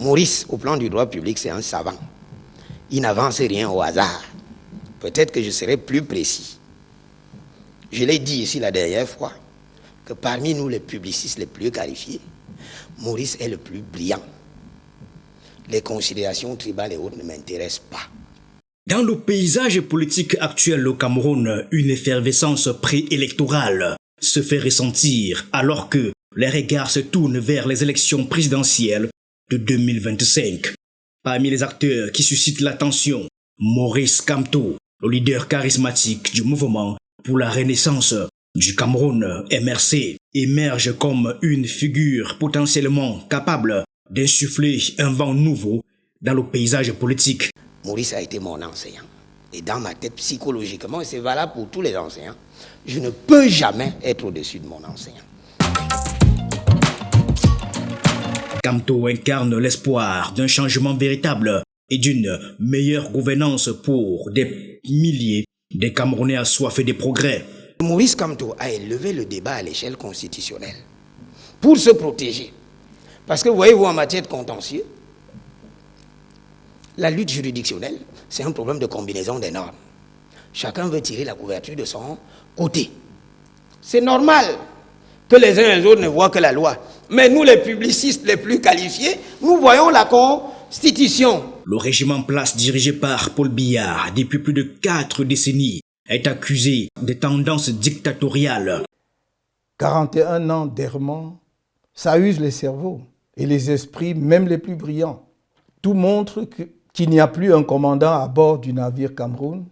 Maurice, au plan du droit public, c'est un savant. Il n'avance rien au hasard. Peut-être que je serai plus précis. Je l'ai dit ici la dernière fois, que parmi nous les publicistes les plus qualifiés, Maurice est le plus brillant. Les considérations tribales et autres ne m'intéressent pas. Dans le paysage politique actuel au Cameroun, une effervescence préélectorale se fait ressentir alors que les regards se tournent vers les élections présidentielles de 2025. Parmi les acteurs qui suscitent l'attention, Maurice Kamto, le leader charismatique du mouvement pour la renaissance du Cameroun, MRC, émerge comme une figure potentiellement capable d'insuffler un vent nouveau dans le paysage politique. Maurice a été mon enseignant. Et dans ma tête, psychologiquement, et c'est valable pour tous les enseignants, je ne peux jamais être au-dessus de mon enseignant. Kamto incarne l'espoir d'un changement véritable et d'une meilleure gouvernance pour des milliers de Camerounais assoiffés de progrès. Maurice Kamto a élevé le débat à l'échelle constitutionnelle pour se protéger. Parce que voyez-vous, en matière de contentieux, la lutte juridictionnelle, c'est un problème de combinaison des normes. Chacun veut tirer la couverture de son côté. C'est normal que les uns et les autres ne voient que la loi. Mais nous, les publicistes les plus qualifiés, nous voyons la Constitution. Le régime en place dirigé par Paul Biya depuis plus de 4 décennies est accusé de tendances dictatoriales. 41 ans d'errement, ça use les cerveaux et les esprits, même les plus brillants. Tout montre qu'il n'y a plus un commandant à bord du navire Cameroun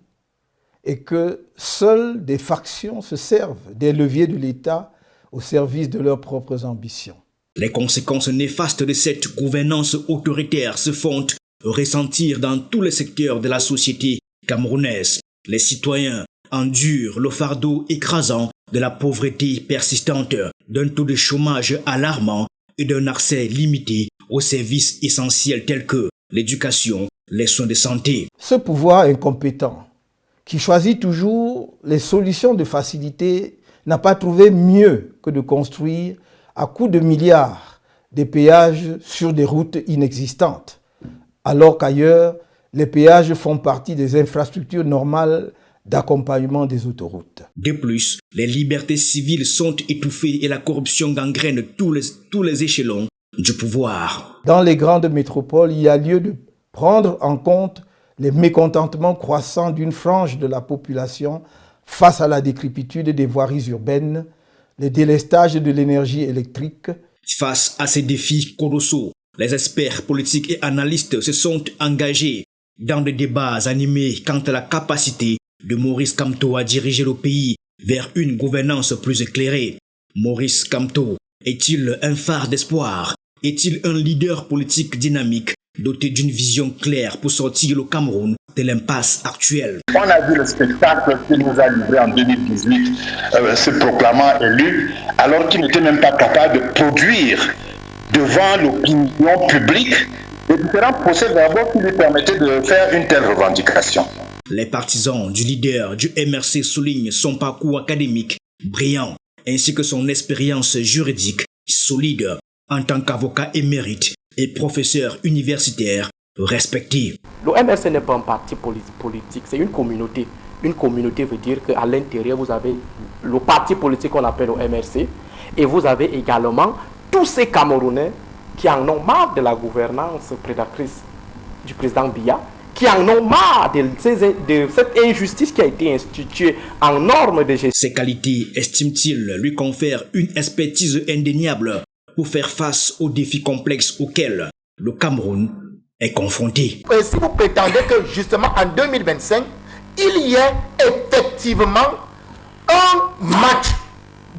et que seules des factions se servent des leviers de l'État au service de leurs propres ambitions. Les conséquences néfastes de cette gouvernance autoritaire se font ressentir dans tous les secteurs de la société camerounaise. Les citoyens endurent le fardeau écrasant de la pauvreté persistante, d'un taux de chômage alarmant et d'un accès limité aux services essentiels tels que l'éducation, les soins de santé. Ce pouvoir incompétent, qui choisit toujours les solutions de facilité, n'a pas trouvé mieux que de construire à coups de milliards des péages sur des routes inexistantes, alors qu'ailleurs, les péages font partie des infrastructures normales d'accompagnement des autoroutes. De plus, les libertés civiles sont étouffées et la corruption gangrène tous les échelons du pouvoir. Dans les grandes métropoles, il y a lieu de prendre en compte les mécontentements croissants d'une frange de la population face à la décrépitude des voiries urbaines, le délestage de l'énergie électrique. Face à ces défis colossaux, les experts politiques et analystes se sont engagés dans des débats animés quant à la capacité de Maurice Kamto à diriger le pays vers une gouvernance plus éclairée. Maurice Kamto est-il un phare d'espoir? Est-il un leader politique dynamique doté d'une vision claire pour sortir le Cameroun de l'impasse actuelle? On a vu le spectacle qu'il nous a livré en 2018, se proclamant élu, alors qu'il n'était même pas capable de produire devant l'opinion publique les différents procès-verbaux qui lui permettaient de faire une telle revendication. Les partisans du leader du MRC soulignent son parcours académique brillant, ainsi que son expérience juridique solide en tant qu'avocat émérite et professeur universitaire respecté. Le MRC n'est pas un parti politique, c'est une communauté. Une communauté veut dire qu'à l'intérieur, vous avez le parti politique qu'on appelle le MRC et vous avez également tous ces Camerounais qui en ont marre de la gouvernance prédatrice du président Biya, qui en ont marre de cette injustice qui a été instituée en norme de gestion. Ces qualités, estime-t-il, lui confèrent une expertise indéniable pour faire face aux défis complexes auxquels le Cameroun est confronté. Et si vous prétendez que justement en 2025, il y ait effectivement un match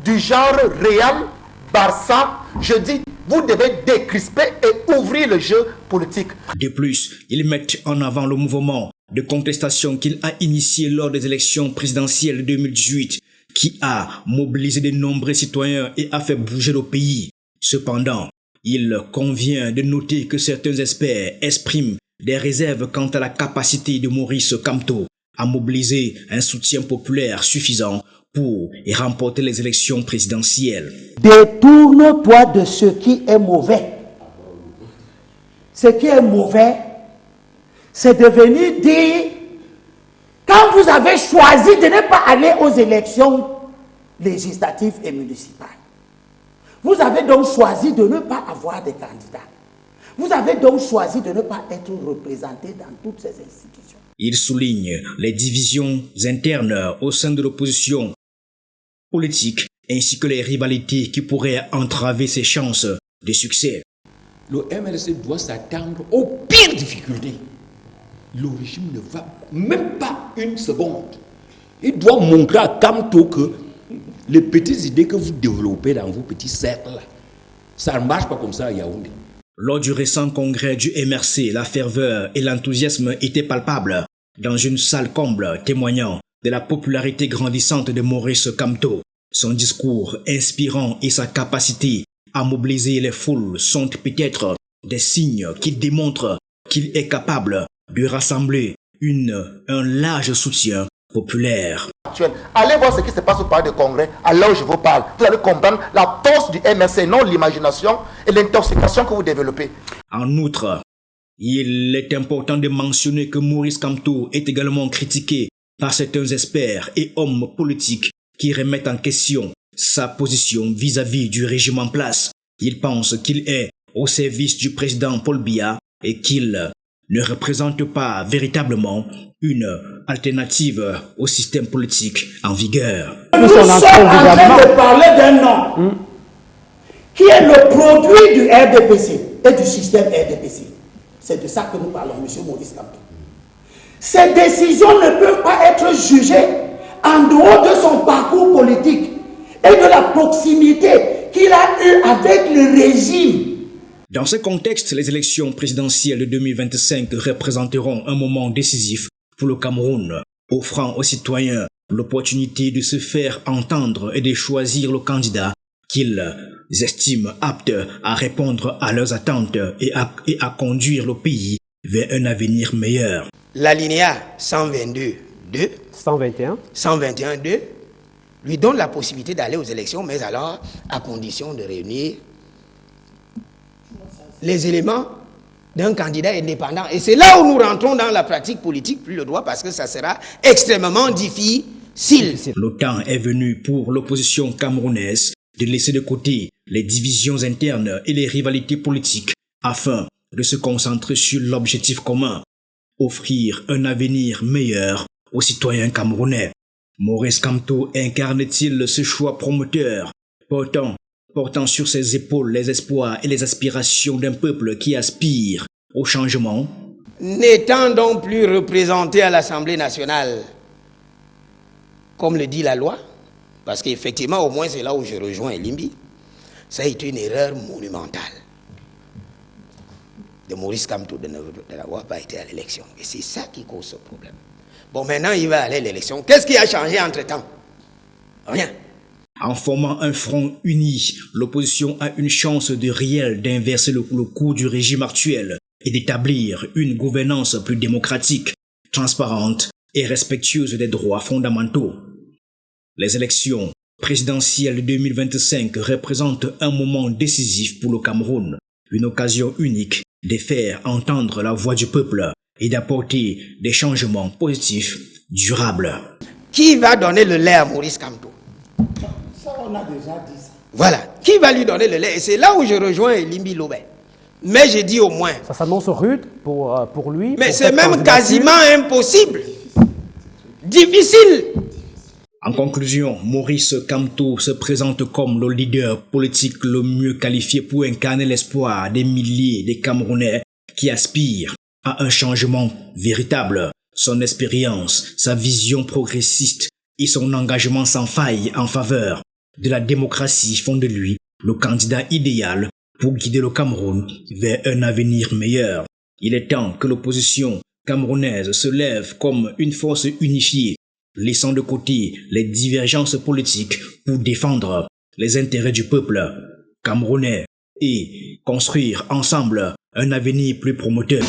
du genre Real Barça, je dis, vous devez décrisper et ouvrir le jeu politique. De plus, ils mettent en avant le mouvement de contestation qu'il a initié lors des élections présidentielles de 2018, qui a mobilisé de nombreux citoyens et a fait bouger le pays. Cependant, il convient de noter que certains experts expriment des réserves quant à la capacité de Maurice Kamto à mobiliser un soutien populaire suffisant pour y remporter les élections présidentielles. Détourne-toi de ce qui est mauvais. ce qui est mauvais, c'est de venir dire, quand vous avez choisi de ne pas aller aux élections législatives et municipales, vous avez donc choisi de ne pas avoir de candidats. Vous avez donc choisi de ne pas être représenté dans toutes ces institutions. Il souligne les divisions internes au sein de l'opposition politique ainsi que les rivalités qui pourraient entraver ses chances de succès. Le MRC doit s'attendre aux pires difficultés. Le régime ne va même pas une seconde. Il doit montrer à Kamto que les petites idées que vous développez dans vos petits cercles, ça ne marche pas comme ça à Yaoundé. Lors du récent congrès du MRC, la ferveur et l'enthousiasme étaient palpables dans une salle comble témoignant de la popularité grandissante de Maurice Kamto. Son discours inspirant et sa capacité à mobiliser les foules sont peut-être des signes qui démontrent qu'il est capable de rassembler un large soutien populaire. Allez voir ce qui se passe au palais de congrès, à là où je vous parle. Vous allez comprendre la force du MRC, non l'imagination et l'intoxication que vous développez. En outre, il est important de mentionner que Maurice Kamto est également critiqué par certains experts et hommes politiques qui remettent en question sa position vis-à-vis du régime en place. Ils pensent qu'il est au service du président Paul Biya et qu'il ne représente pas véritablement une alternative au système politique en vigueur. Nous sommes en train de parler d'un homme qui est le produit du RDPC et du système RDPC. C'est de ça que nous parlons, M. Maurice Kamto. Ces décisions ne peuvent pas être jugées en dehors de son parcours politique et de la proximité qu'il a eue avec le régime. Dans ce contexte, les élections présidentielles de 2025 représenteront un moment décisif pour le Cameroun, offrant aux citoyens l'opportunité de se faire entendre et de choisir le candidat qu'ils estiment apte à répondre à leurs attentes et à conduire le pays vers un avenir meilleur. L'alinéa 122.2, 121.2 lui donne la possibilité d'aller aux élections, mais alors à condition de réunir les éléments d'un candidat indépendant. Et c'est là où nous rentrons dans la pratique politique, plus le droit, parce que ça sera extrêmement difficile. Le temps est venu pour l'opposition camerounaise de laisser de côté les divisions internes et les rivalités politiques afin de se concentrer sur l'objectif commun, offrir un avenir meilleur aux citoyens camerounais. Maurice Kamto incarne-t-il ce choix promoteur, portant sur ses épaules les espoirs et les aspirations d'un peuple qui aspire au changement? N'étant donc plus représenté à l'Assemblée nationale, comme le dit la loi, parce qu'effectivement, au moins c'est là où je rejoins Elimbi, ça a été une erreur monumentale de Maurice Kamto de n'avoir pas été à l'élection. Et c'est ça qui cause ce problème. Bon, maintenant il va aller à l'élection. Qu'est-ce qui a changé entre-temps? Rien. En formant un front uni, l'opposition a une chance réelle d'inverser le cours du régime actuel et d'établir une gouvernance plus démocratique, transparente et respectueuse des droits fondamentaux. Les élections présidentielles de 2025 représentent un moment décisif pour le Cameroun, une occasion unique de faire entendre la voix du peuple et d'apporter des changements positifs, durables. Qui va donner le lait à Maurice Kamto? Ça, on a déjà dit ça. Voilà. Qui va lui donner le lait? Et c'est là où je rejoins Elimbi Lobé. Mais j'ai dit au moins. Ça s'annonce rude pour lui. Mais c'est même quasiment impossible. Difficile. En conclusion, Maurice Kamto se présente comme le leader politique le mieux qualifié pour incarner l'espoir des milliers de Camerounais qui aspirent à un changement véritable. Son expérience, sa vision progressiste et son engagement sans faille en faveur de la démocratie font de lui le candidat idéal pour guider le Cameroun vers un avenir meilleur. Il est temps que l'opposition camerounaise se lève comme une force unifiée, laissant de côté les divergences politiques pour défendre les intérêts du peuple camerounais et construire ensemble un avenir plus prometteur.